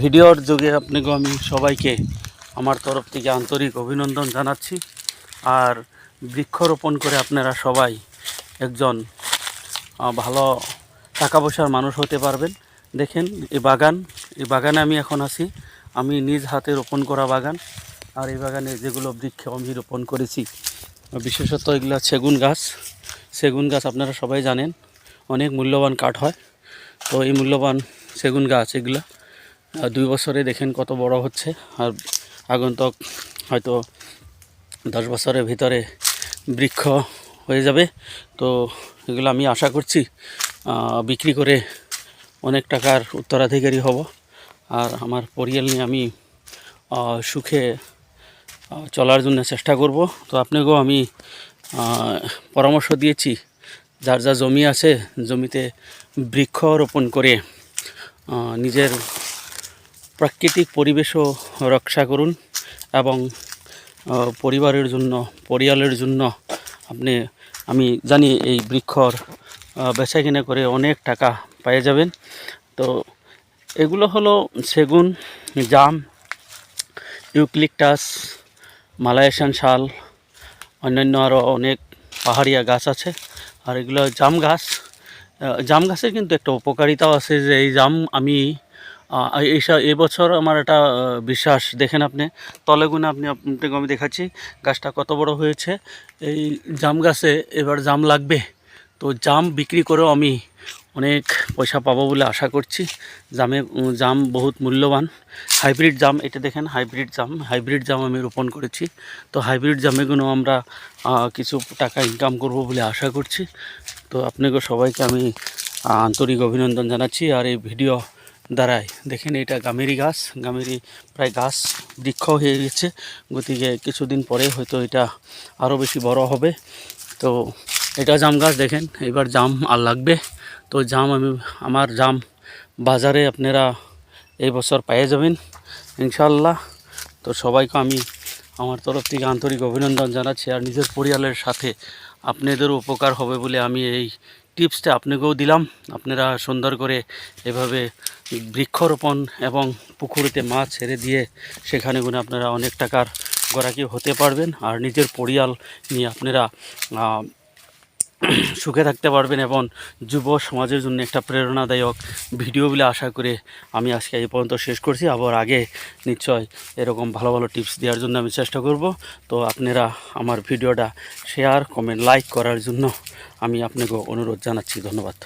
ভিডিওর যোগে আপনাকে আমি সবাইকে আমার তরফ থেকে আন্তরিক অভিনন্দন জানাচ্ছি। আর বৃক্ষরোপণ করে আপনারা সবাই একজন ভালো টাকা পয়সার মানুষ হতে পারবেন। দেখেন এই বাগানে আমি এখন আছি, আমি নিজ হাতে রোপণ করা বাগান। আর এই বাগানে যেগুলো বৃক্ষ আমি রোপণ করেছি, বিশেষত এগুলো সেগুন গাছ আপনারা সবাই জানেন অনেক মূল্যবান কাঠ হয়। তো এই মূল্যবান সেগুন গাছ এগুলো 2 বছরে দেখেন কত বড় হচ্ছে, আর আগন্তুক হয়তো 10 বছরের ভিতরে বৃক্ষ হয়ে যাবে। তো এগুলো আমি আশা করছি বিক্রি করে অনেক টাকার উত্তরাধিকারী হব, আর আমার পরিবার নিয়ে আমি সুখে চলার জন্য চেষ্টা করব। তো আপনাকেও আমি পরামর্শ দিয়েছি, যার যা জমি আছে জমিতে বৃক্ষ রোপণ করে নিজের প্রাকৃতিক পরিবেশও রক্ষা করুন এবং পরিবারের জন্য আমি জানি এই বৃক্ষর বেচা কিনা করে অনেক টাকা পেয়ে যাবেন। তো এগুলো হলো সেগুন, জাম, ইউক্যালিপটাস, মালয়েশিয়ান শাল, অন্যান্য আরও অনেক পাহাড়িয়া গাছ আছে। আর এগুলো জাম গাছের কিন্তু একটা উপকারিতাও আছে, যে এই জাম আমি এবছর আমার একটা বিশ্বাস, দেখেন আপনি তলেগুনে আপনাকে আমি দেখাচ্ছি গাছটা কত বড় হয়েছে। এই জাম গাছে এবার জাম লাগবে, তো জাম বিক্রি করেও আমি অনেক পয়সা পাবো বলে আশা করছি। জাম বহুত মূল্যবান। হাইব্রিড জাম, এটা দেখেন হাইব্রিড জাম আমি রোপণ করেছি। তো হাইব্রিড জামেগুলো আমরা কিছু টাকা ইনকাম করব বলে আশা করছি। তো আপনাকে সবাইকে আমি আন্তরিক অভিনন্দন জানাচ্ছি। আর এই ভিডিও দ্বারাই দেখেন এটা গামেরি প্রায় গাছ বৃক্ষ হয়ে গেছে, গতিকে কিছুদিন পরে হয়তো এটা আরও বেশি বড় হবে। তো এটা জাম গাছ, দেখেন এবার জাম আর লাগবে। তো আমার জাম বাজারে আপনারা এই বছর পেয়ে যাবেন ইনশাল্লাহ। তো সবাইকে আমি আমার তরফ থেকে আন্তরিক অভিনন্দন জানাচ্ছি, আর নিজের পরিবারের সাথে আপনাদেরও উপকার হবে বলে আমি এই টিপসটা আপনাকেও দিলাম। আপনারা সুন্দর করে এভাবে বৃক্ষরোপণ এবং পুকুরেতে মাছ ছেড়ে দিয়ে সেখানে আপনারা অনেক টাকার গরাকী হতে পারবেন, আর নিজের পরিবার নিয়ে আপনারা সুখে থাকতে পারবেন এবং যুব সমাজের জন্য একটা প্রেরণাদায়ক ভিডিও বলে আশা করে আমি আজকে এই পর্যন্ত শেষ করছি। আবার আগে নিশ্চয় এরকম ভালো ভালো টিপস দেওয়ার জন্য আমি চেষ্টা করব। তো আপনারা আমার ভিডিওটা শেয়ার, কমেন্ট, লাইক করার জন্য আমি আপনাকে অনুরোধ জানাচ্ছি। ধন্যবাদ।